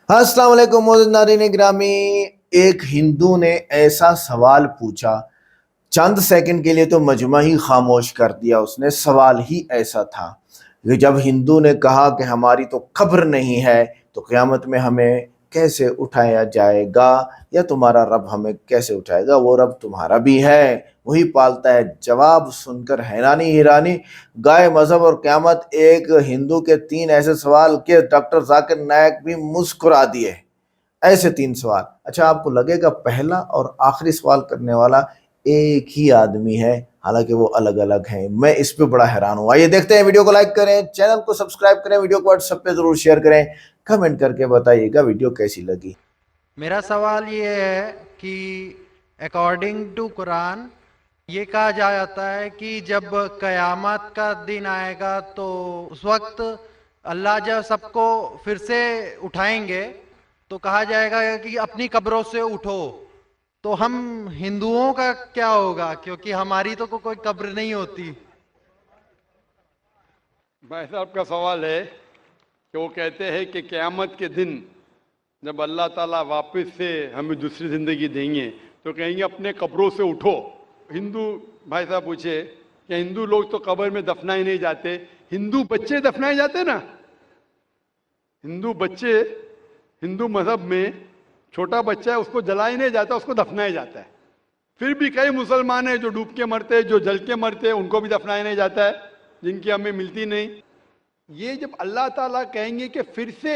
अस्सलाम वालेकुम मोअज़्ज़िज़ नाज़रीन ग्रामी। एक हिंदू ने ऐसा सवाल पूछा, चंद सेकंड के लिए तो मजमा ही खामोश कर दिया उसने। सवाल ही ऐसा था कि जब हिंदू ने कहा कि हमारी तो कब्र नहीं है तो क़यामत में हमें कैसे उठाया जाएगा, या तुम्हारा रब हमें कैसे उठाएगा? वो रब तुम्हारा भी है, वही पालता है। जवाब सुनकर हैरानी हिरानी, गाय, मजहब और क़यामत, एक हिंदू के तीन ऐसे सवाल कि डॉक्टर जाकिर नायक भी मुस्कुरा दिए। ऐसे तीन सवाल। अच्छा, आपको लगेगा पहला और आखिरी सवाल करने वाला एक ही आदमी है, हालांकि वो अलग अलग हैं। मैं इस पे बड़ा हैरान हूँ। आइए देखते हैं। वीडियो को लाइक करें, चैनल को सब्सक्राइब करें, वीडियो को व्हाट्सएप पे जरूर शेयर करें, कमेंट करके बताइएगा वीडियो कैसी लगी। मेरा सवाल ये है कि अकॉर्डिंग टू कुरान ये कहा जाता है कि जब कयामत का दिन आएगा तो उस वक्त अल्लाह जब सबको फिर से उठाएंगे तो कहा जाएगा कि अपनी कब्रों से उठो। तो हम हिंदुओं का क्या होगा, क्योंकि हमारी तो कोई कब्र नहीं होती। भाई साहब का सवाल है कि वो कहते हैं कि क़यामत के दिन जब अल्लाह ताला वापस से हमें दूसरी ज़िंदगी देंगे तो कहेंगे अपने कब्रों से उठो। हिंदू भाई साहब पूछे कि हिंदू लोग तो कब्र में दफनाए नहीं जाते, हिंदू बच्चे दफनाए जाते ना। हिंदू बच्चे, हिंदू मज़हब में छोटा बच्चा है उसको जलाया नहीं जाता, उसको दफनाया जाता है। फिर भी कई मुसलमान हैं जो डूब के मरते हैं, जो जल के मरते हैं, उनको भी दफनाया नहीं जाता है, जिनकी हमें मिलती नहीं। ये जब अल्लाह ताला कहेंगे कि फिर से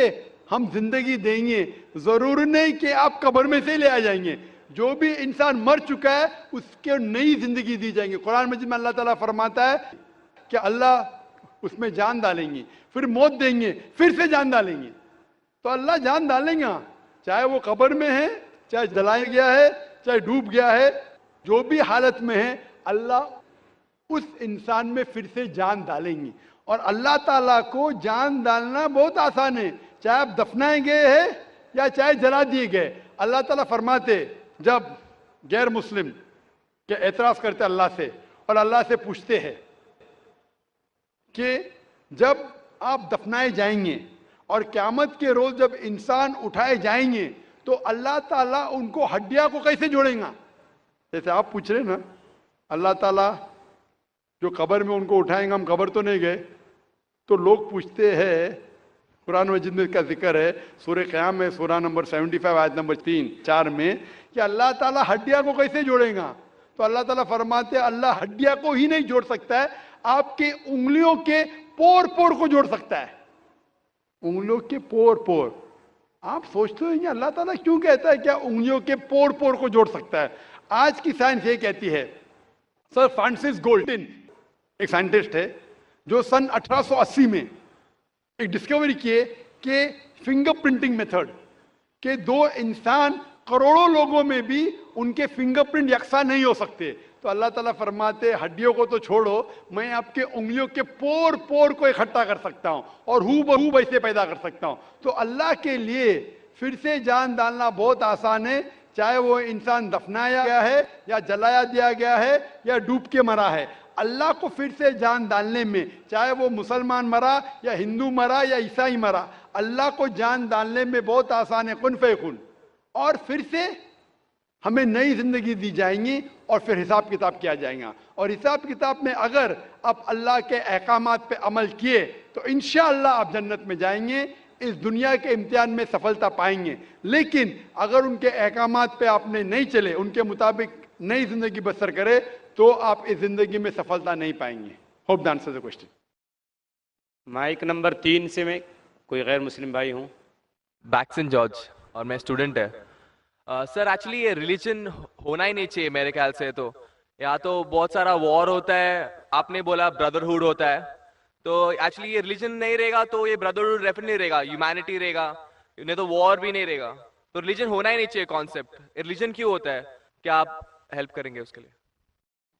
हम जिंदगी देंगे, जरूर नहीं कि आप कब्र में से ले आ जाएंगे। जो भी इंसान मर चुका है उसके नई जिंदगी दी जाएंगे। कुरान मजीद में अल्लाह ताला फरमाता है कि अल्लाह उसमें जान डालेंगे, फिर मौत देंगे, फिर से जान डालेंगे। तो अल्लाह जान डालेंगे, चाहे वो कब्र में है, चाहे जलाया गया है, चाहे डूब गया है, जो भी हालत में है अल्लाह उस इंसान में फिर से जान डालेंगे। और अल्लाह ताला को जान डालना बहुत आसान है, चाहे आप दफनाए गए हैं या चाहे जला दिए गए। अल्लाह ताला फरमाते जब गैर मुस्लिम के एतराज करते अल्लाह से और अल्लाह से पूछते हैं कि जब आप दफनाए जाएंगे और क़यामत के रोज जब इंसान उठाए जाएंगे तो अल्लाह ताला उनको हड्डियां को कैसे जोड़ेगा। जैसे आप पूछ रहे ना, अल्लाह ताला जो कब्र में उनको उठाएंगे, हम कब्र तो नहीं गए, तो लोग पूछते हैं, कुरान मजीद में इसका जिक्र है, सूरह क़याम में सूरह नंबर 75 आयत नंबर 3-4 में, कि अल्लाह ताला हड्डियां को कैसे जोड़ेगा। तो अल्लाह ताला फरमाते अल्लाह हड्डियां को ही नहीं जोड़ सकता है, आपके उंगलियों के पोर पोर को जोड़ सकता है। उंगलियों के पोर पोर। आप सोचते हो अल्लाह ताला क्यों कहता है क्या उंगलियों के पोर पोर को जोड़ सकता है। आज की साइंस ये कहती है, सर फ्रांसिस गोल्टिन एक साइंटिस्ट है जो सन 1880 में एक डिस्कवरी किए कि फिंगर प्रिंटिंग मेथड के दो इंसान करोड़ों लोगों में भी उनके फिंगरप्रिंट यकसा नहीं हो सकते। तो अल्लाह ताला फरमाते हड्डियों को तो छोड़ो, मैं आपके उंगलियों के पोर पोर को इकट्ठा कर सकता हूं और हू बहू वैसे पैदा कर सकता हूं। तो अल्लाह के लिए फिर से जान डालना बहुत आसान है, चाहे वो इंसान दफनाया गया है या जलाया दिया गया है या डूब के मरा है। अल्लाह को फिर से जान डालने में, चाहे वो मुसलमान मरा या हिंदू मरा या ईसाई मरा, अल्लाह को जान डालने में बहुत आसान है, कुन फयकुन। और फिर से हमें नई जिंदगी दी जाएंगी और फिर हिसाब किताब किया जाएगा। और हिसाब किताब में अगर आप अल्लाह के अहकामात पे अमल किए तो इंशाअल्लाह आप जन्नत में जाएंगे, इस दुनिया के इम्तिहान में सफलता पाएंगे। लेकिन अगर उनके अहकामात पे आपने नहीं चले, उनके मुताबिक नई जिंदगी बसर करे, तो आप इस जिंदगी में सफलता नहीं पाएंगे। Hope the answer the question. Mic number 3 से मैं कोई गैर मुस्लिम भाई हूँ। बैक्सन जॉर्ज और मैं स्टूडेंट है। सर एक्चुअली ये रिलीजन होना ही नहीं चाहिए मेरे ख्याल से। तो यहाँ तो बहुत सारा वॉर होता है, आपने बोला ब्रदरहुड होता है, तो एक्चुअली ये रिलीजन नहीं रहेगा तो ये ब्रदरहुड डेफिनेटली नहीं रहेगा, ह्यूमैनिटी रहेगा, नहीं तो वॉर भी नहीं रहेगा। तो रिलीजन होना ही नहीं चाहिए कॉन्सेप्ट। रिलीजन क्यों होता है, क्या आप हेल्प करेंगे उसके लिए?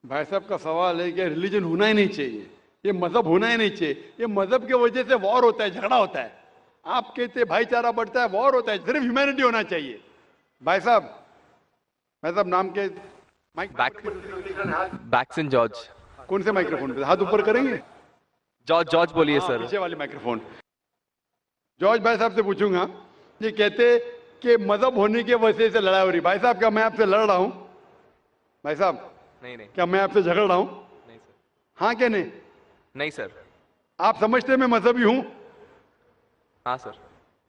भाई साहब का सवाल है कि रिलीजन होना ही नहीं चाहिए, ये मजहब होना ही नहीं चाहिए। ये मजहब की वजह से वॉर होता है, झगड़ा होता है। आप कहते भाईचारा बढ़ता है, वॉर होता है। सिर्फ ह्यूमैनिटी होना चाहिए। भाई साहब नाम के माइक बैक्सन जॉर्ज। कौन से माइक्रोफोन पे हाथ ऊपर करेंगे? जॉर्ज बोलिए सर। पीछे वाले माइक्रोफोन। जॉर्ज भाई साहब से पूछूंगा یہ کہتے کہ مذہب ہونے کی وجہ سے لڑائی ہو رہی. بھائی صاحب کیا میں آپ سے لڑ رہا ہوں؟ بھائی صاحب نہیں نہیں کیا میں آپ سے جھگڑ رہا ہوں؟ نہیں سر. ہاں کہ نہیں؟ نہیں سر. آپ سمجھتے ہیں میں مذہبی ہوں؟ ہاں سر.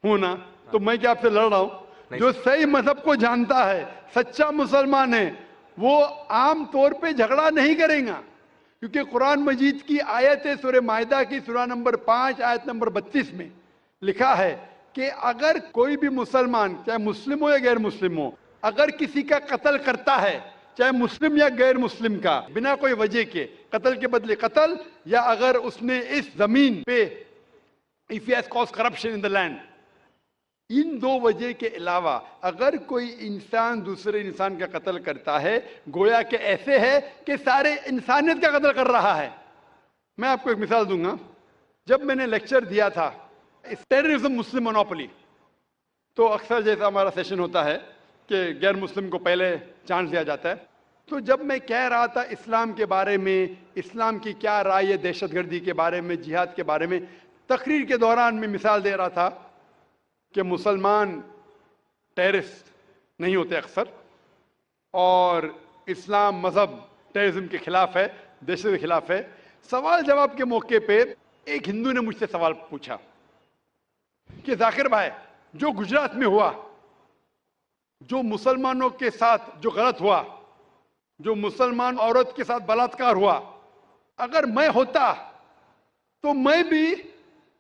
ہوں نا؟ تو میں کیا آپ سے لڑ رہا ہوں؟ نہیں جو صحیح مذہب کو جانتا ہے، سچا مسلمان ہے، وہ عام طور پہ جھگڑا نہیں کرے گا. کیونکہ قرآن مجید کی آیت ہے سورہ مائدہ کی سورہ نمبر 5 آیت نمبر 32 میں لکھا ہے کہ اگر کوئی بھی مسلمان چاہے مسلم ہو یا غیر مسلم ہو، اگر کسی کا قتل کرتا ہے، چاہے مسلم یا غیر مسلم کا، بنا کوئی وجہ کے، قتل کے بدلے قتل، یا اگر اس نے اس زمین پہ if he has caused corruption in the land، ان دو وجہ کے علاوہ اگر کوئی انسان دوسرے انسان کا قتل کرتا ہے، گویا کہ ایسے ہے کہ سارے انسانیت کا قتل کر رہا ہے. میں آپ کو ایک مثال دوں گا. جب میں نے لیکچر دیا تھا ٹیررزم مسلم مونوپولی، تو اکثر جیسا ہمارا سیشن ہوتا ہے کہ غیر مسلم کو پہلے چانس دیا جاتا ہے، تو جب میں کہہ رہا تھا اسلام کے بارے میں، اسلام کی کیا رائے ہے دہشت گردی کے بارے میں، جہاد کے بارے میں، تقریر کے دوران میں مثال دے رہا تھا کہ مسلمان ٹیررسٹ نہیں ہوتے اکثر، اور اسلام مذہب ٹیررزم کے خلاف ہے، دہشت کے خلاف ہے. سوال جواب کے موقع پہ ایک ہندو نے مجھ سے سوال پوچھا کہ ذاکر بھائی، جو گجرات میں ہوا، جو مسلمانوں کے ساتھ جو غلط ہوا، جو مسلمان عورت کے ساتھ بلاತ್کار ہوا، اگر میں ہوتا تو میں بھی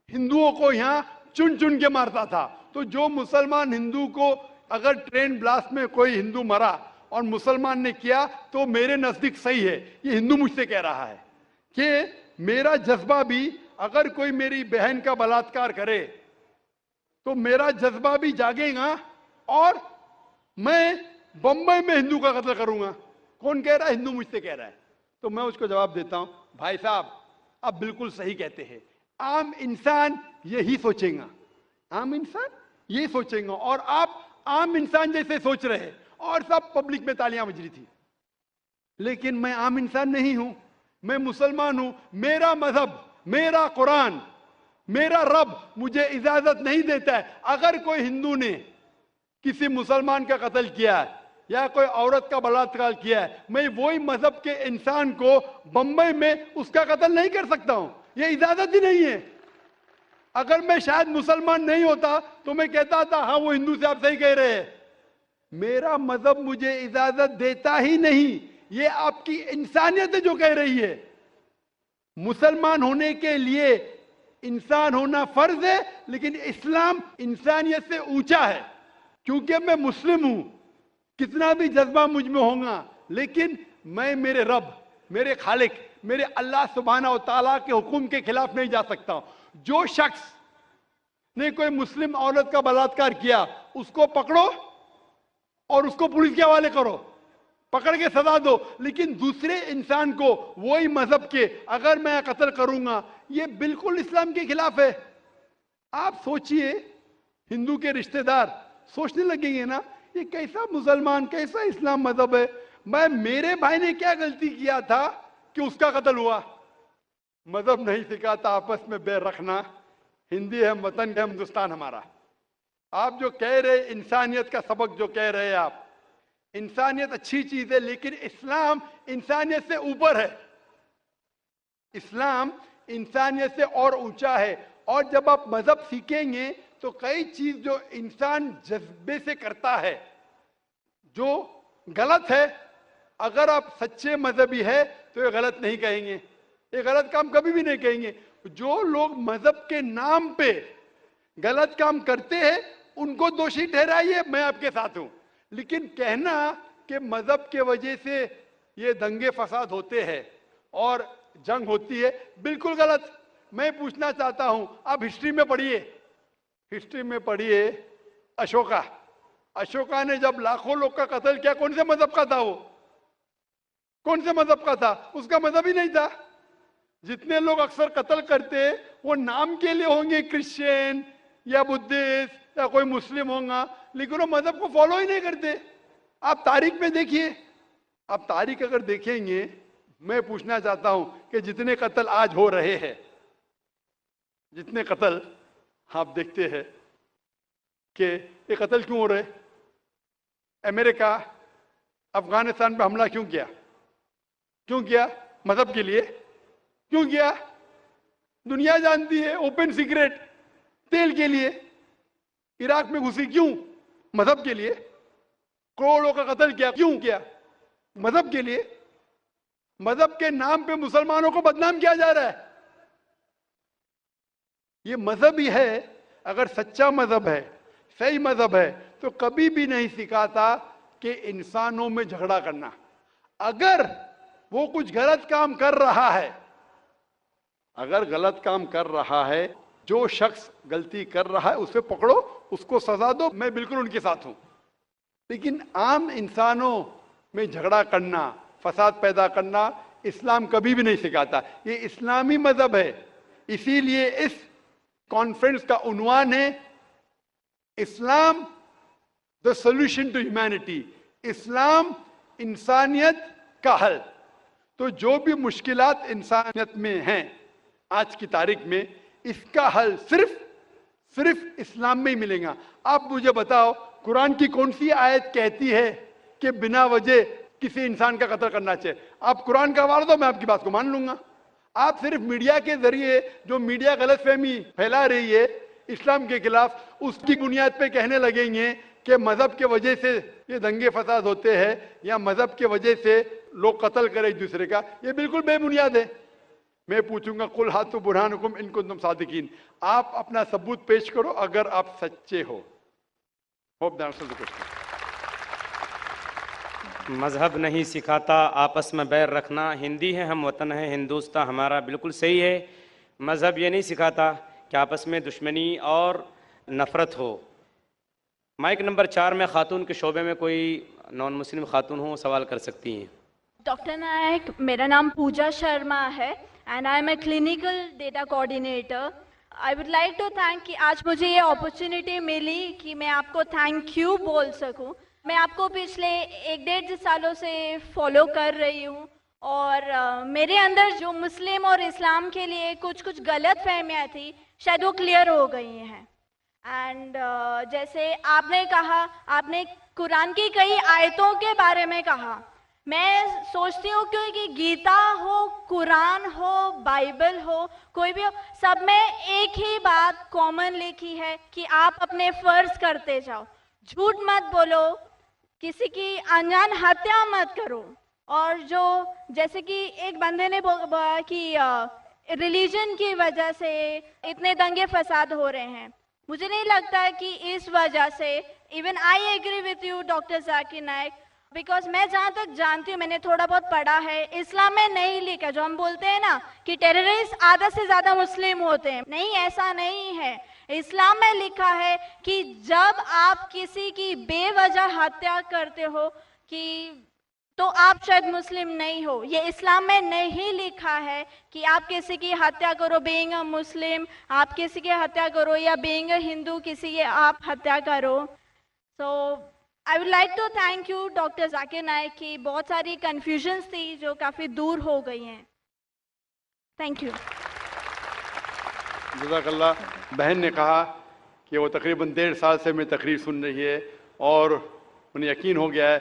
ہندوؤں کو یہاں چن چن کے مارتا تھا. تو جو مسلمان ہندو کو، اگر ٹرین بلاسٹ میں کوئی ہندو مرا اور مسلمان نے کیا تو میرے نزدیک صحیح ہے. یہ ہندو مجھ سے کہہ رہا ہے کہ میرا جذبہ بھی، اگر کوئی میری بہن کا بلاತ್کار کرے تو میرا جذبہ بھی جاگے گا اور میں بمبئی میں ہندو کا قتل کروں گا. کون کہہ رہا ہے؟ ہندو مجھ سے کہہ رہا ہے. تو میں اس کو جواب دیتا ہوں، بھائی صاحب آپ بالکل صحیح کہتے ہیں. عام انسان یہی سوچیں گا، عام انسان یہی سوچیں گا، اور آپ عام انسان جیسے سوچ رہے، اور سب پبلک میں تالیاں بج رہی تھی. لیکن میں عام انسان نہیں ہوں، میں مسلمان ہوں. میرا مذہب، میرا قرآن، میرا رب مجھے اجازت نہیں دیتا ہے اگر کوئی ہندو نے کسی مسلمان کا قتل کیا ہے یا کوئی عورت کا بلاत्کار کیا ہے، میں وہی مذہب کے انسان کو بمبئی میں اس کا قتل نہیں کر سکتا ہوں. یہ اجازت ہی نہیں ہے. اگر میں شاید مسلمان نہیں ہوتا تو میں کہتا تھا ہاں وہ ہندو سے آپ صحیح کہہ رہے ہیں. میرا مذہب مجھے اجازت دیتا ہی نہیں. یہ آپ کی انسانیت ہے جو کہہ رہی ہے. مسلمان ہونے کے لیے انسان ہونا فرض ہے، لیکن اسلام انسانیت سے اونچا ہے. کیونکہ میں مسلم ہوں، کتنا بھی جذبہ مجھ میں ہوگا، لیکن میں میرے رب، میرے خالق، میرے اللہ سبحانہ و تعالیٰ کے حکم کے خلاف نہیں جا سکتا ہوں. جو شخص نے کوئی مسلم عورت کا بلاत्کار کیا اس کو پکڑو اور اس کو پولیس کے حوالے کرو، پکڑ کے سزا دو. لیکن دوسرے انسان کو وہی مذہب کے اگر میں قتل کروں گا، یہ بالکل اسلام کے خلاف ہے. آپ سوچئے، ہندو کے رشتہ دار سوچنے لگیں گے نا یہ کیسا مسلمان، کیسا اسلام مذہب ہے. میرے بھائی نے کیا غلطی کیا تھا کہ اس کا قتل ہوا؟ مذہب نہیں سکھاتا آپس میں بیر رکھنا. ہندی ہے، وطن ہے ہندوستان ہمارا. آپ جو کہہ رہے انسانیت کا سبق جو کہہ رہے آپ، انسانیت اچھی چیز ہے، لیکن اسلام انسانیت سے اوپر ہے. اسلام انسانیت سے اور اونچا ہے. اور جب آپ مذہب سیکھیں گے تو کئی چیز جو انسان جذبے سے کرتا ہے جو غلط ہے، اگر آپ سچے مذہبی ہے تو یہ غلط نہیں کہیں گے، یہ غلط کام کبھی بھی نہیں کہیں گے. جو لوگ مذہب کے نام پہ غلط کام کرتے ہیں ان کو دوشی ٹھہرائیے، میں آپ کے ساتھ ہوں. لیکن کہنا کہ مذہب کے وجہ سے یہ دنگے فساد ہوتے ہیں اور جنگ ہوتی ہے، بالکل غلط. میں پوچھنا چاہتا ہوں، آپ ہسٹری میں پڑھیے، ہسٹری میں پڑھیے اشوکا نے جب لاکھوں لوگ کا قتل کیا، کون سے مذہب کا تھا؟ وہ کون سے مذہب کا تھا؟ اس کا مذہب ہی نہیں تھا. جتنے لوگ اکثر قتل کرتے وہ نام کے لیے ہوں گے، کرسچین یا بدھسٹ یا کوئی مسلم ہوں گا، لیکن وہ مذہب کو فالو ہی نہیں کرتے. آپ تاریخ میں دیکھیے، آپ تاریخ اگر دیکھیں گے، میں پوچھنا چاہتا ہوں کہ جتنے قتل آج ہو رہے ہیں، جتنے قتل آپ دیکھتے ہیں، کہ یہ قتل کیوں ہو رہے. امریکہ افغانستان پہ حملہ کیوں کیا؟ مذہب کے لیے. کیوں کیا؟ دنیا جانتی ہے، اوپن سیکریٹ. تیل کے لیے. عراق میں گھسی کیوں؟ مذہب کے لیے. کروڑوں کا قتل کیوں کیا؟ مذہب کے لیے. مذہب کے نام پہ مسلمانوں کو بدنام کیا جا رہا ہے. یہ مذہب ہی ہے. اگر سچا مذہب ہے، صحیح مذہب ہے، تو کبھی بھی نہیں سکھاتا کہ انسانوں میں جھگڑا کرنا. اگر وہ کچھ غلط کام کر رہا ہے، جو شخص غلطی کر رہا ہے اسے پکڑو، اس کو سزا دو، میں بالکل ان کے ساتھ ہوں. لیکن عام انسانوں میں جھگڑا کرنا، فساد پیدا کرنا اسلام کبھی بھی نہیں سکھاتا. یہ اسلامی مذہب ہے. اسی لیے اس کانفرنس کا عنوان ہے اسلام دا سولوشن ٹو ہیومینٹی. اسلام انسانیت کا حل. تو جو بھی مشکلات انسانیت میں ہیں آج کی تاریخ میں، اس کا حل صرف اسلام میں ہی ملے گا. آپ مجھے بتاؤ قرآن کی کون سی آیت کہتی ہے کہ بنا وجہ کسی انسان کا قتل کرنا چاہیے؟ آپ قرآن کا حوالہ دو، میں آپ کی بات کو مان لوں گا. آپ صرف میڈیا کے ذریعے جو میڈیا غلط فہمی پھیلا رہی ہے اسلام کے خلاف، اس کی بنیاد پہ کہنے لگیں گے کہ مذہب کے وجہ سے یہ دنگے فساد ہوتے ہیں یا مذہب کے وجہ سے لوگ قتل کریں ایک دوسرے کا. یہ بالکل بے بنیاد ہے. میں پوچھوں گا قل ہاتوا برہانکم ان کنتم صادقین. آپ اپنا ثبوت پیش کرو اگر آپ سچے ہو. Hope that answers the question. مذہب نہیں سکھاتا آپس میں بیر رکھنا. ہندی ہے، ہم وطن ہیں، ہندوستان ہمارا. بالکل صحیح ہے. مذہب یہ نہیں سکھاتا کہ آپس میں دشمنی اور نفرت ہو. مائک نمبر 4 میں خاتون کے شعبے میں کوئی نان مسلم خاتون ہو سوال کر سکتی ہیں. ڈاکٹر نائک، میرا نام پوجا شرما ہے and I am a clinical data coordinator. I would like to thank کہ آج مجھے یہ اپرچونیٹی ملی کہ میں آپ کو تھینک یو بول سکوں. میں آپ کو پچھلے 1-1.5 سالوں سے فالو کر رہی ہوں اور میرے اندر جو مسلم اور اسلام کے لیے کچھ غلط فہمیاں تھی شاید وہ کلیئر ہو گئی ہیں. اینڈ جیسے آپ نے کہا، آپ نے قرآن کی کئی آیتوں کے بارے میں کہا. میں سوچتی ہوں کہ گیتا ہو، قرآن ہو، بائبل ہو، کوئی بھی ہو، سب میں ایک ہی بات کامن لکھی ہے کہ آپ اپنے فرض کرتے جاؤ. جھوٹ مت بولو، کسی کی انجان ہتیا مت کرو. اور جو جیسے کہ ایک بندے نے بولا کہ ریلیجن کی وجہ سے اتنے دنگے فساد ہو رہے ہیں. مجھے نہیں لگتا کہ اس وجہ سے، even I agree with you doctor Zakir Naik, because میں جہاں تک جانتی ہوں، میں نے تھوڑا بہت پڑھا ہے، اسلام میں نہیں لکھا جو ہم بولتے ہیں نا کہ ٹیررسٹ آدھا سے زیادہ مسلم ہوتے ہیں. نہیں، ایسا نہیں ہے. اسلام میں لکھا ہے کہ جب آپ کسی کی بے وجہ ہتیا کرتے ہو تو آپ شاید مسلم نہیں ہو. یہ اسلام میں نہیں لکھا ہے کہ آپ کسی کی ہتیا کرو بینگ اے مسلم، آپ کسی کی ہتیا کرو یا بینگ اے ہندو کسی کی آپ ہتیا کرو. So I would like to thank you doctor Zakir Naik کی بہت ساری کنفیوژنس تھی جو کافی دور ہو گئی ہیں. Thank you. جزاک اللہ. بہن نے کہا کہ وہ تقریباً 1.5 سال سے میں تقریر سن رہی ہے اور انہیں یقین ہو گیا ہے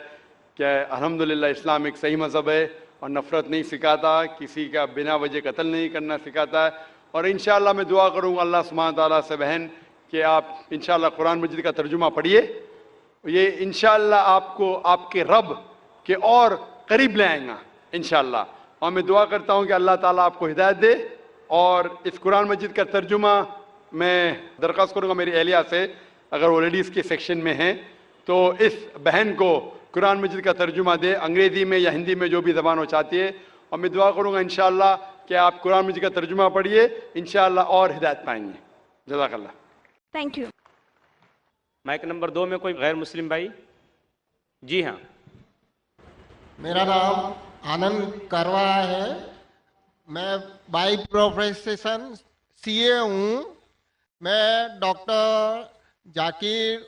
کہ الحمدللہ اسلام ایک صحیح مذہب ہے اور نفرت نہیں سکھاتا، کسی کا بنا وجہ قتل نہیں کرنا سکھاتا ہے. اور انشاءاللہ میں دعا کروں گا اللہ سبحانہ تعالیٰ سے بہن کہ آپ انشاءاللہ قرآن مجید کا ترجمہ پڑھیے. یہ انشاءاللہ آپ کو آپ کے رب کے اور قریب لے آئیں گا انشاءاللہ. اور میں دعا کرتا ہوں کہ اللہ تعالیٰ آپ کو ہدایت دے. اور اس قرآن مجید کا ترجمہ میں درخواست کروں گا میری اہلیہ سے، اگر وہ لیڈیز کے سیکشن میں ہیں تو اس بہن کو قرآن مجید کا ترجمہ دے، انگریزی میں یا ہندی میں جو بھی زبان وہ چاہتی ہے. اور میں دعا کروں گا انشاءاللہ کہ آپ قرآن مجید کا ترجمہ پڑھیے، انشاءاللہ اور ہدایت پائیں گے. جزاک اللہ. Thank you. مائک نمبر 2 میں کوئی غیر مسلم بھائی؟ جی ہاں. میرا نام آنند کروا ہے. میں بائی پروفیشن CA ہوں. میں ڈاکٹر ذاکر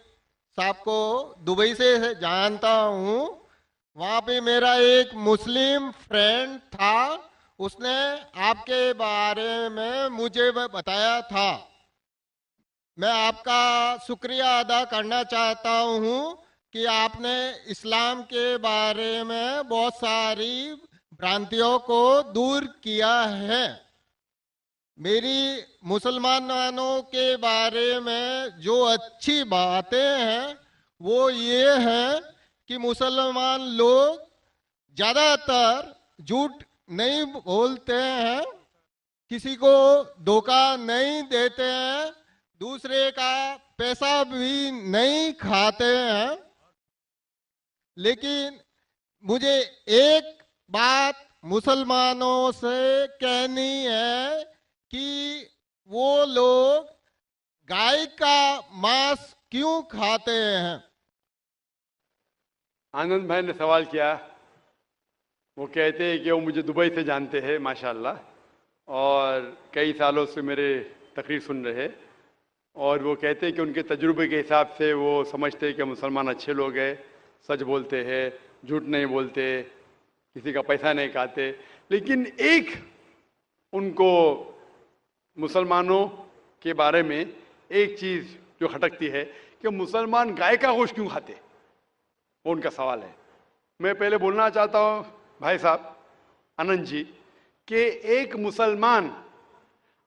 صاحب کو دبئی سے جانتا ہوں. وہاں پہ میرا ایک مسلم فرینڈ تھا، اس نے آپ کے بارے میں مجھے بتایا تھا. मैं आपका शुक्रिया अदा करना चाहता हूँ कि आपने इस्लाम के बारे में बहुत सारी भ्रांतियों को दूर किया है। मेरी मुसलमानों के बारे में जो अच्छी बातें हैं वो ये है कि मुसलमान लोग ज़्यादातर झूठ नहीं बोलते हैं, किसी को धोखा नहीं देते हैं, दूसरे का पैसा भी नहीं खाते हैं। लेकिन मुझे एक बात मुसलमानों से कहनी है कि वो लोग गाय का मांस क्यों खाते हैं। आनंद भाई ने सवाल किया। वो कहते हैं कि वो मुझे दुबई से जानते हैं माशाल्लाह, और कई सालों से मेरे तकरीर सुन रहे, और वो कहते हैं कि उनके तजुर्बे के हिसाब से वो समझते हैं कि मुसलमान अच्छे लोग हैं, सच बोलते हैं, झूठ नहीं बोलते, किसी का पैसा नहीं खाते। लेकिन एक उनको मुसलमानों के बारे में एक चीज़ जो खटकती है कि मुसलमान गाय का गोश्त क्यों खाते, वो उनका सवाल है। मैं पहले बोलना चाहता हूँ भाई साहब आनंद जी कि एक मुसलमान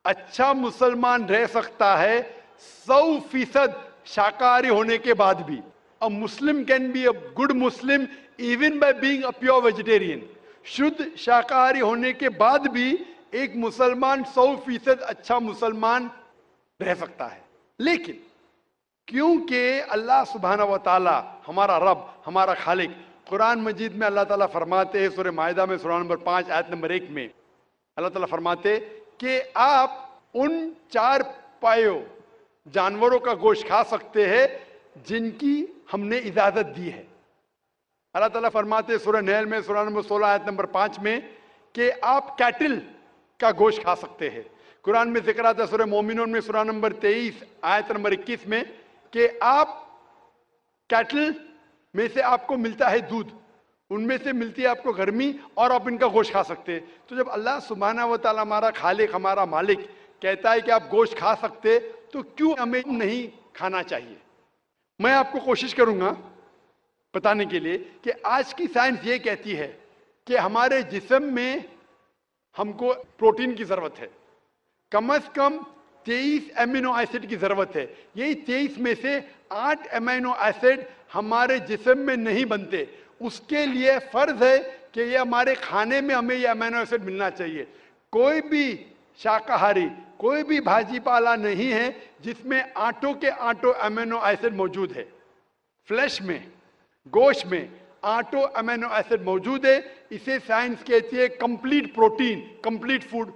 अच्छा मुसलमान रह सकता है 100% शाकाहारी होने के बाद भी। A Muslim can be a good Muslim even by being a pure vegetarian. शुद्ध शाकाहारी होने के बाद भी एक मुसलमान 100% अच्छा मुसलमान रह सकता है। लेकिन क्योंकि अल्लाह सुब्हाना व ताला हमारा रब, हमारा खालिक, कुरान मजीद में अल्लाह ताला फरमाते हैं, सूरह माइदा में सूरह नंबर 5 आयत नंबर 1 में अल्लाह ताला फरमाते कि आप उन 4 पायों जानवरों का गोश्त खा सकते हैं जिनकी हमने इजाजत दी है। अल्लाह ताला फरमाते हैं सूरह नहल में सूरह नंबर 16 आयत नंबर 5 में कि आप कैटल का गोश्त खा सकते हैं। कुरान में जिक्र आता है सूरह मोमिनून में सूरह नंबर 23 आयत नंबर 21 में कि आप कैटल में से आपको मिलता है दूध, उनमें से मिलती है आपको गर्मी, और आप इनका गोश्त खा सकते हैं। तो जब अल्लाह सुब्हाना व तआला हमारा खालिक, हमारा मालिक कहता है कि आप गोश्त खा सकते, तो क्यों हमें नहीं खाना चाहिए। मैं आपको कोशिश करूंगा बताने के लिए कि आज की साइंस ये कहती है कि हमारे जिस्म में हमको प्रोटीन की जरूरत है, कम से कम 23 एमिनो एसिड की जरूरत है। यही 23 में से 8 एमिनो एसिड हमारे जिस्म में नहीं बनते। उसके लिए फर्ज है कि ये हमारे खाने में हमें ये अमीनो एसिड मिलना चाहिए। कोई भी शाकाहारी, कोई भी भाजी पाला नहीं है जिसमें आटों के आटो अमीनो एसिड मौजूद है। फ्लैश में, गोश्त में आटो अमीनो एसिड मौजूद है। इसे साइंस कहती है कंप्लीट प्रोटीन, कंप्लीट फूड।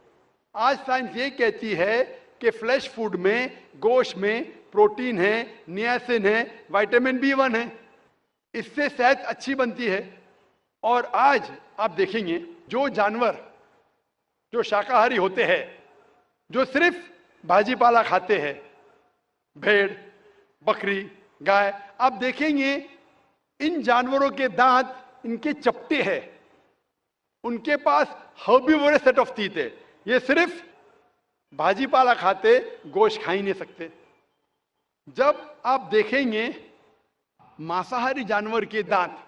आज साइंस ये कहती है कि फ्लैश फूड में, गोश्त में प्रोटीन है, नियासिन है, विटामिन B1 है, इससे सेहत अच्छी बनती है। और आज आप देखेंगे जो जानवर जो शाकाहारी होते हैं, जो सिर्फ भाजी पाला खाते हैं, भेड़, बकरी, गाय, आप देखेंगे इन जानवरों के दांत इनके चपटे हैं, उनके पास हर्बीवोरस सेट ऑफ टीथ है। ये सिर्फ भाजी पाला खाते, गोश्त खा ही नहीं सकते। जब आप देखेंगे मांसाहारी जानवर के दांत,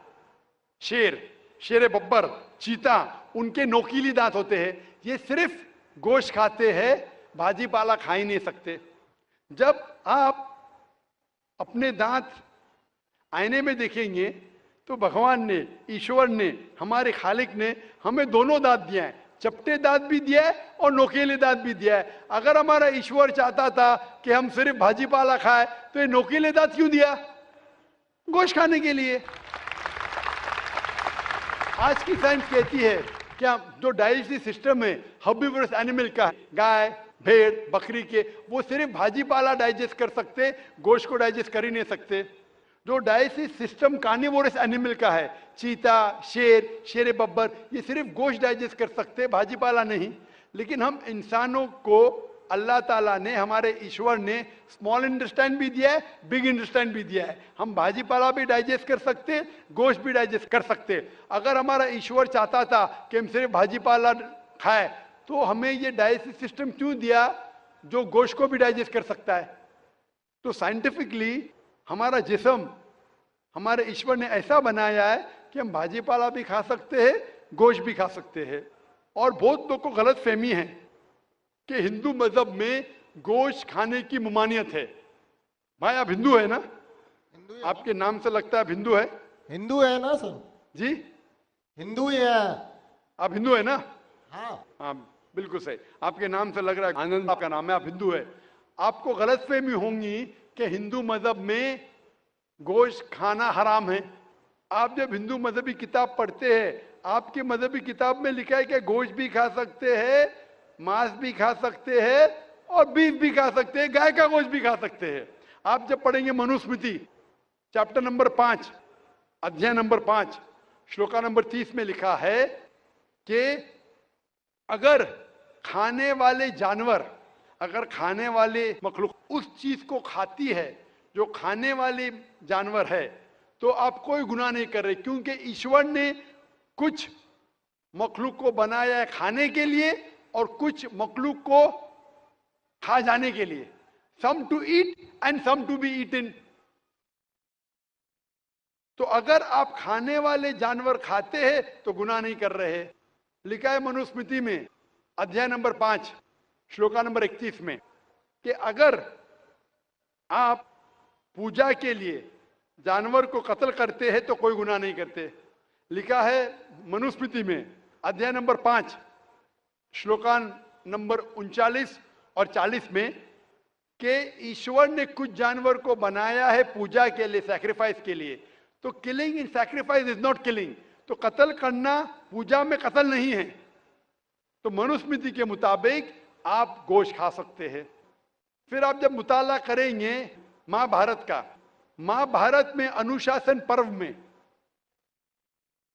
शेर बब्बर, चीता, उनके नोकीली दांत होते हैं। ये सिर्फ गोश्त खाते हैं, भाजी पाला खा ही नहीं सकते। जब आप अपने दांत आईने में देखेंगे तो भगवान ने, ईश्वर ने, हमारे खालिक ने हमें दोनों दांत दिया है, चपटे दांत भी दिया है और नोकीले दांत भी दिया है। अगर हमारा ईश्वर चाहता था कि हम सिर्फ भाजी पाला खाए तो ये नोकीले दांत क्यों दिया? गोश्त खाने के लिए। आज की साइंस कहती है कि जो डाइजेस्टिव सिस्टम है हर्बीवोरस एनिमल का, गाय, भेड़, बकरी के, वो सिर्फ भाजी पाला डाइजेस्ट कर सकते, गोश्त को डाइजेस्ट कर ही नहीं सकते। जो डाइजेस्टिव सिस्टम कार्निवोरस एनिमल का है, चीता, शेर बब्बर, ये सिर्फ गोश्त डाइजेस्ट कर सकते, भाजी पाला नहीं। लेकिन हम इंसानों को अल्लाह ताला ने, हमारे ईश्वर ने स्मॉल इंटेस्टाइन भी दिया है, बिग इंटेस्टाइन भी दिया है। हम भाजी पाला भी डाइजेस्ट कर सकते, गोश्त भी डाइजेस्ट कर सकते। अगर हमारा ईश्वर चाहता था कि हम सिर्फ भाजी पाला खाए तो हमें ये डाइजेस्टिव सिस्टम क्यों दिया जो गोश्त को भी डाइजेस्ट कर सकता है? तो साइंटिफिकली हमारा जिस्म हमारे ईश्वर ने ऐसा बनाया है कि हम भाजी पाला भी खा सकते हैं, गोश्त भी खा सकते हैं। और बहुत लोगों को गलत फहमी है कि हिंदू मजहब में गोश्त खाने की ममानियत है। भाई आप हिंदू है ना? हिंदू आपके नाम से लगता है आप हिंदू है हिंदू है ना सर? जी? हिंदू ही है। आप हिंदू है ना? हाँ। हाँ बिल्कुल सही, आपके नाम से लग रहा है आनंद आपका नाम है, आप हिंदू है। आपको गलतफहमी होंगी कि हिंदू मजहब में गोश्त खाना हराम है। आप जब हिंदू मजहबी किताब पढ़ते हैं, आपकी मजहबी किताब में लिखा है कि गोश्त भी खा सकते हैं, मांस भी खा सकते हैं और बीफ भी खा सकते हैं, गाय का गोश्त भी खा सकते हैं। आप जब पढ़ेंगे मनुस्मृति चैप्टर नंबर 5 अध्याय नंबर 5 श्लोका नंबर 30 में लिखा है कि अगर खाने वाले जानवर, अगर खाने वाले मखलूक उस चीज को खाती है जो खाने वाले जानवर है, तो आप कोई गुनाह नहीं कर रहे, क्योंकि ईश्वर ने कुछ मखलूक को बनाया है खाने के लिए और कुछ मखलूक को खा जाने के लिए। Some to eat and some to be eaten. तो अगर आप खाने वाले जानवर खाते हैं तो गुनाह नहीं कर रहे। लिखा है मनुस्मृति में अध्याय नंबर 5 श्लोका नंबर 31 में कि अगर आप पूजा के लिए जानवर को कत्ल करते हैं तो कोई गुनाह नहीं करते। लिखा है मनुस्मृति में अध्याय नंबर 5 श्लोका नंबर 39 और 40 में कि ईश्वर ने कुछ जानवर को बनाया है पूजा के लिए, सैक्रिफाइस के लिए। तो killing in sacrifice is not killing. तो कत्ल करना पूजा में कत्ल नहीं है। तो मनुस्मृति के मुताबिक आप गोश्त खा सकते हैं। फिर आप जब मुताला करेंगे महाभारत का, महाभारत में अनुशासन पर्व में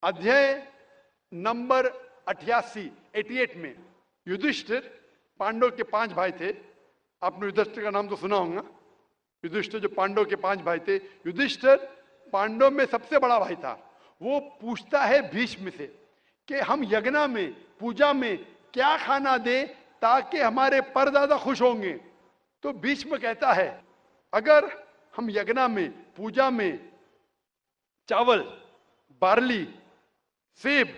अध्याय नंबर 88 में युधिष्ठिर, पांडव के 5 भाई थे, आपने युधिष्ठिर का नाम तो सुना होगा। युधिष्ठिर जो पांडव के 5 भाई थे, युधिष्ठिर पांडव में सबसे बड़ा भाई था। वो पूछता है भीष्म से कि हम यज्ञ में, पूजा में क्या खाना दे ताकि हमारे परदादा खुश होंगे। तो भीष्म कहता है अगर हम यज्ञ में, पूजा में चावल, बार्ली, सेब,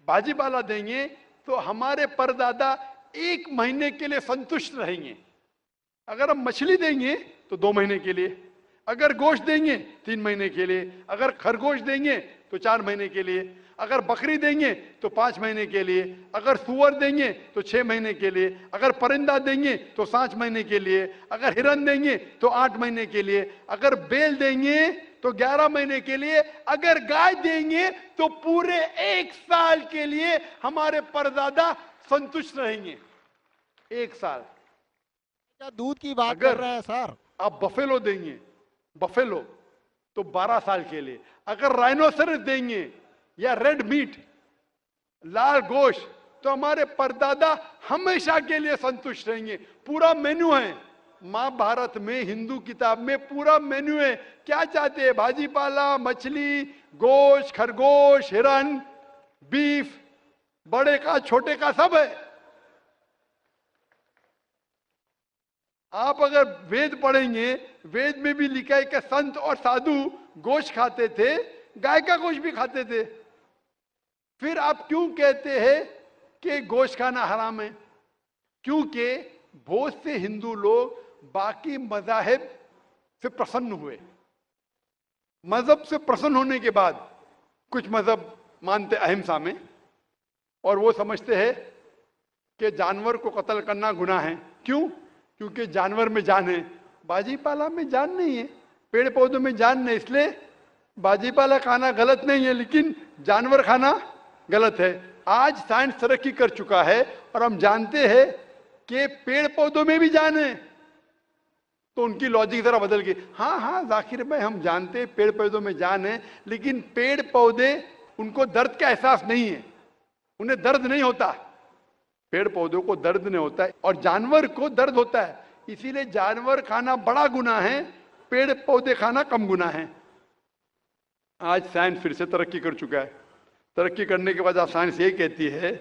भाजीपाला देंगे तो हमारे परदादा 1 महीने के लिए संतुष्ट रहेंगे। अगर हम मछली देंगे तो 2 महीने के लिए, अगर गोश्त देंगे 3 महीने के लिए, अगर खरगोश देंगे तो 4 महीने के लिए, अगर बकरी देंगे तो 5 महीने के लिए, अगर सुअर देंगे तो 6 महीने के लिए, अगर परिंदा देंगे तो 7 महीने के लिए, अगर हिरन देंगे तो 8 महीने के लिए, अगर बैल देंगे तो 11 महीने के लिए, अगर गाय देंगे तो पूरे 1 साल के लिए हमारे परदादा संतुष्ट रहेंगे। 1 साल। क्या दूध की बात कर रहे हैं सर? आप बफेलो देंगे, बफेलो तो 12 साल के लिए, अगर राइनोसरस देंगे या रेड मीट, लाल गोश्त, तो हमारे परदादा हमेशा के लिए संतुष्ट रहेंगे। पूरा मेन्यू है महाभारत में, हिंदू किताब में पूरा मेन्यू है। क्या चाहते हैं? भाजीपाला, मछली, गोश्त, खरगोश, हिरन, बीफ, बड़े का छोटे का सब है। आप अगर वेद पढ़ेंगे, वेद में भी लिखा है कि संत और साधु गोश्त खाते थे, गाय का गोश्त भी खाते थे। फिर आप क्यों कहते हैं कि गोश्त खाना हराम है? क्योंकि बहुत से हिंदू लोग बाकी मज़ाहिब से प्रसन्न हुए। मजहब से प्रसन्न होने के बाद कुछ मजहब मानते अहिंसा में, और वो समझते हैं कि जानवर को कत्ल करना गुनाह है। क्यों? क्योंकि जानवर में जान है, बाजीपाला में जान नहीं है, पेड़ पौधों में जान नहीं, इसलिए बाजीपाला खाना गलत नहीं है, लेकिन जानवर खाना गलत है। आज साइंस तरक्की कर चुका है और हम जानते हैं कि पेड़ पौधों में भी जान है। तो उनकी लॉजिक जरा बदल गई। हाँ हाँ जाकिर भाई, हम जानते हैं पेड़ पौधों में जान है, लेकिन पेड़ पौधे, उनको दर्द का एहसास नहीं है, उन्हें दर्द नहीं होता। पेड़ पौधों को दर्द नहीं होता है और जानवर को दर्द होता है, इसीलिए जानवर खाना बड़ा गुनाह है, पेड़ पौधे खाना कम गुनाह है। आज साइंस फिर से तरक्की कर चुका है। तरक्की करने के बाद साइंस ये कहती है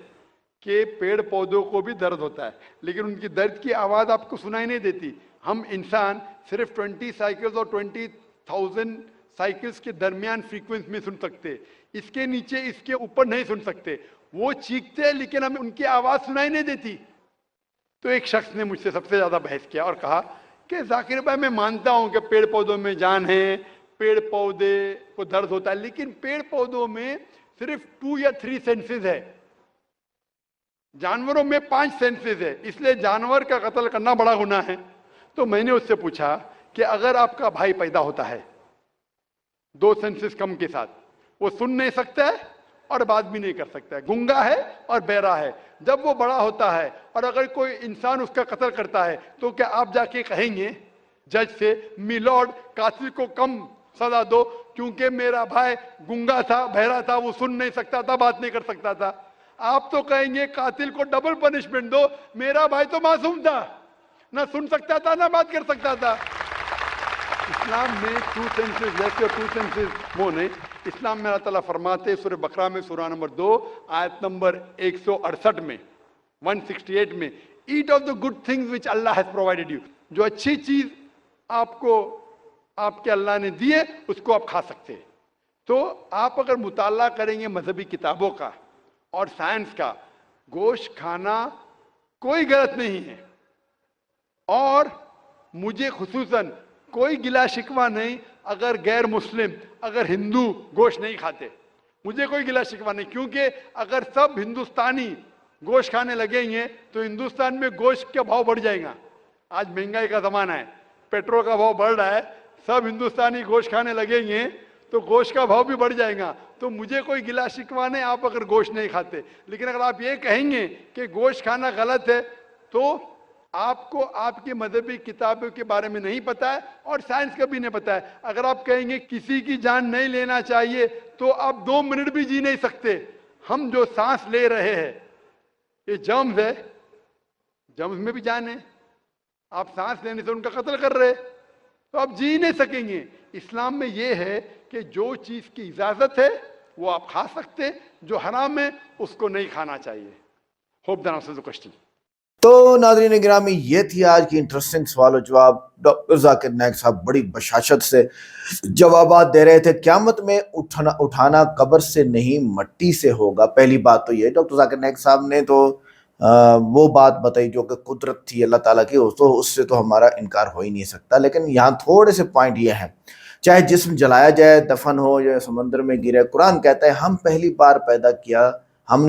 कि पेड़ पौधों को भी दर्द होता है, लेकिन उनकी दर्द की आवाज़ आपको सुनाई नहीं देती। हम इंसान सिर्फ 20 साइकिल्स और 20,000 साइकिल्स के दरमियान फ्रीक्वेंसी में सुन सकते, इसके नीचे इसके ऊपर नहीं सुन सकते। वो चीखते हैं लेकिन हमें उनकी आवाज सुनाई नहीं देती। तो एक शख्स ने मुझसे सबसे ज्यादा बहस किया और कहा कि जाकिर भाई मैं मानता हूं कि पेड़ पौधों में जान है, पेड़ पौधे को दर्द होता है, लेकिन पेड़ पौधों में सिर्फ 2 या 3 सेंसेस है, जानवरों में 5 सेंसेस है, इसलिए जानवर का कत्ल करना बड़ा गुनाह है। तो मैंने उससे पूछा कि अगर आपका भाई पैदा होता है 2 सेंसेस कम के साथ, वो सुन नहीं सकता है और बात भी नहीं कर सकता है, गूंगा है और बहरा है, जब वो बड़ा होता है और अगर कोई इंसान उसका कत्ल करता है तो क्या आप जाके कहेंगे जज से मिलॉर्ड कातिल को कम सजा दो क्योंकि मेरा भाई गूंगा था, बहरा था, वो सुन नहीं सकता था, बात नहीं कर सकता था? आप तो कहेंगे कातिल को डबल पनिशमेंट दो, मेरा भाई तो मासूम था, ना सुन सकता था ना बात कर सकता था। इस्लाम में 2 सेंसेस जैसे और 2 सेंसेस वो नहीं। इस्लाम में अल्लाह ताला फरमाते सूरह बकरा में सूरह नंबर 2 आयत नंबर 168 में 168 में, eat of the good things which Allah has provided you, जो अच्छी चीज आपको आपके अल्लाह ने दी है उसको आप खा सकते हैं। तो आप अगर मुताला करेंगे मजहबी किताबों का और साइंस का, गोश्त खाना कोई गलत नहीं है और मुझे खुसूसन कोई गिला शिकवा नहीं अगर गैर मुस्लिम, अगर हिंदू गोश्त नहीं खाते, मुझे कोई गिला शिकवा नहीं, क्योंकि अगर सब हिंदुस्तानी गोश्त खाने लगेंगे तो हिंदुस्तान में गोश्त का भाव बढ़ जाएगा। आज महंगाई का जमाना है, पेट्रोल का भाव बढ़ रहा है, सब हिंदुस्तानी गोश्त खाने लगेंगे तो गोश्त का भाव भी बढ़ जाएगा। तो मुझे कोई गिला शिकवा नहीं आप अगर गोश्त नहीं खाते, लेकिन अगर आप ये कहेंगे कि गोश्त खाना गलत है तो आपको आपकी मजहबी किताबों के बारे में नहीं पता है और साइंस का भी नहीं पता है। अगर आप कहेंगे किसी की जान नहीं लेना चाहिए तो आप 2 मिनट भी जी नहीं सकते। हम जो सांस ले रहे हैं ये जर्म्स है, जर्म्स में भी जान है, आप सांस लेने से उनका कत्ल कर रहे तो आप जी नहीं सकेंगे। इस्लाम में ये है कि जो चीज की इजाजत है वो आप खा सकते, जो हराम है उसको नहीं खाना चाहिए। Hope the answer the question. तो नाज़रीन गिरामी, ये थी आज की इंटरेस्टिंग सवाल और जवाब। डॉक्टर जाकिर नाइक साहब बड़ी बशाशत से जवाबात दे रहे थे। क़यामत में उठाना कब्र से नहीं मट्टी से होगा। पहली बात तो ये, डॉक्टर जाकिर नाइक साहब ने तो वो बात बताई जो कि कुदरत थी अल्लाह ताला की, तो उससे तो हमारा इनकार हो ही नहीं सकता। लेकिन यहाँ थोड़े से पॉइंट ये हैं, चाहे जिस्म जलाया जाए, दफन हो या समंदर में गिरे, कुरान कहता है हमने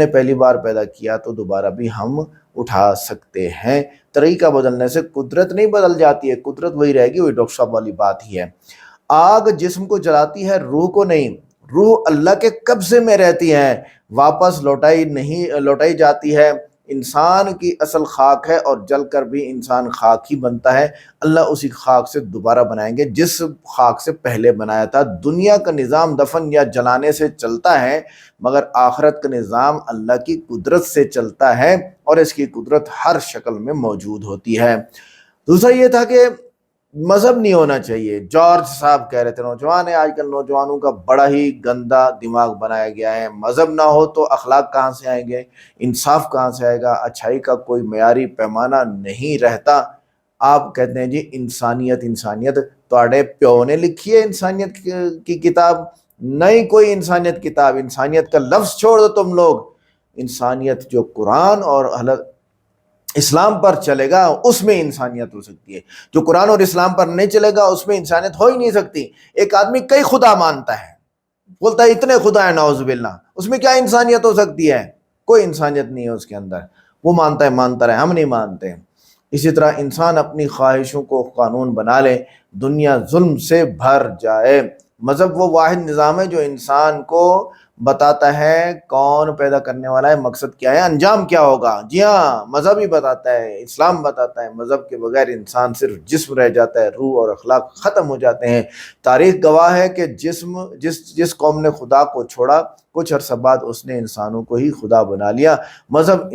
पहली बार पैदा किया तो दोबारा भी हम उठा सकते हैं। तरीका बदलने से कुदरत नहीं बदल जाती है, कुदरत वही रहेगी। वही डॉक्टर साहब वाली बात ही है। आग जिस्म को जलाती है, रूह को नहीं। रूह अल्लाह के कब्जे में रहती है, वापस लौटाई जाती है। इंसान की असल खाक है और जल कर भी इंसान खाक ही बनता है। अल्लाह उसी खाक से दोबारा बनाएंगे जिस खाक से पहले बनाया था। दुनिया का निज़ाम दफन या जलाने से चलता है, मगर आखिरत का निज़ाम अल्लाह की कुदरत से चलता है और इसकी कुदरत हर शक्ल में मौजूद होती है। दूसरा ये था कि मजहब नहीं होना चाहिए। जॉर्ज साहब कह रहे थे नौजवान है, आजकल नौजवानों का बड़ा ही गंदा दिमाग बनाया गया है। मजहब ना हो तो अखलाक कहाँ से आएंगे, इंसाफ कहाँ से आएगा, अच्छाई का कोई मयारी पैमाना नहीं रहता। आप कहते हैं जी इंसानियत तुहाडे प्यो ने लिखी है इंसानियत की किताब? नहीं कोई इंसानियत किताब, इंसानियत का लफ्ज छोड़ दो तुम लोग। इंसानियत जो कुरान और इस्लाम पर चलेगा उसमें इंसानियत हो सकती है। जो कुरान और इस्लाम पर नहीं चलेगा उसमें इंसानियत हो ही नहीं सकती। एक आदमी कई खुदा मानता है, बोलता है इतने खुदा है, नाउज़ुबिल्लाह, उसमें क्या इंसानियत हो सकती है? कोई इंसानियत नहीं है उसके अंदर। वो मानता रहे, हम नहीं मानते। इसी तरह इंसान अपनी ख्वाहिशों को कानून बना ले, दुनिया जुल्म से भर जाए। मजहब वो वाहिद निज़ाम है जो इंसान को बताता है कौन पैदा करने वाला है, मकसद क्या है, अंजाम क्या होगा। जी हाँ, मजहब ही बताता है, इस्लाम बताता है। मजहब के बगैर इंसान सिर्फ जिस्म रह जाता है, रूह और अखलाक ख़त्म हो जाते हैं। तारीख गवाह है कि जिस कौम ने खुदा को छोड़ा, कुछ अरसा बाद उसने इंसानों को ही खुदा बना लिया। मजहब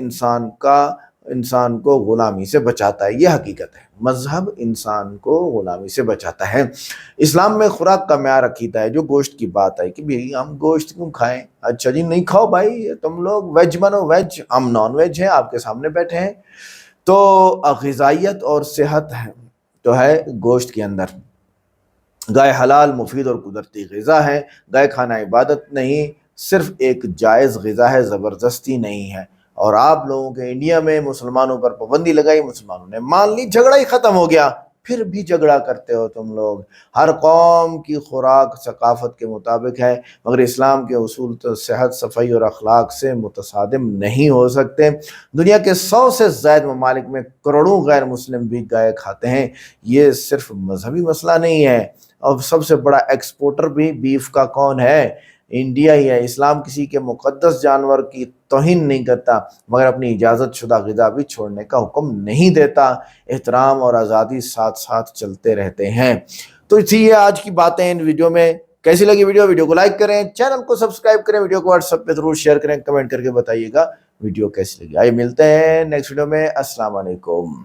इंसान को गुलामी से बचाता है, यह हकीकत है। मजहब इंसान को गुलामी से बचाता है। इस्लाम में खुराक का म्यार अकीदा है। जो गोश्त की बात है कि भाई हम गोश्त क्यों खाएं, अच्छा जी नहीं खाओ भाई, तुम लोग वेज बनो, वेज, हम नॉन वेज हैं, आपके सामने बैठे हैं। तो ग़िज़ाइयत और सेहत है, تو ہے گوشت کے اندر۔ گائے حلال، مفید اور قدرتی غذا ہے۔ گائے کھانا عبادت نہیں، صرف ایک جائز غذا ہے، زبردستی نہیں ہے۔ اور آپ لوگوں کے انڈیا میں مسلمانوں پر پابندی لگائی، مسلمانوں نے مان لی، جھگڑا ہی ختم ہو گیا۔ پھر بھی جھگڑا کرتے ہو تم لوگ۔ ہر قوم کی خوراک ثقافت کے مطابق ہے، مگر اسلام کے اصول تو صحت، صفائی اور اخلاق سے متصادم نہیں ہو سکتے۔ دنیا کے 100 سے زائد ممالک میں کروڑوں غیر مسلم بھی گائے کھاتے ہیں۔ یہ صرف مذہبی مسئلہ نہیں ہے، اور سب سے بڑا ایکسپورٹر بھی بیف کا کون ہے؟ انڈیا ہی ہے۔ اسلام کسی کے مقدس جانور کی توہین نہیں کرتا، مگر اپنی اجازت شدہ غذا بھی چھوڑنے کا حکم نہیں دیتا۔ احترام اور آزادی ساتھ ساتھ چلتے رہتے ہیں۔ تو اسی ہے آج کی باتیں ان ویڈیو میں۔ کیسی لگی ویڈیو کو لائک کریں، چینل کو سبسکرائب کریں، ویڈیو کو واٹس ایپ پہ ضرور شیئر کریں، کمنٹ کر کے بتائیے گا ویڈیو کیسی لگی۔ آئیے ملتے ہیں نیکسٹ ویڈیو میں۔ السلام علیکم۔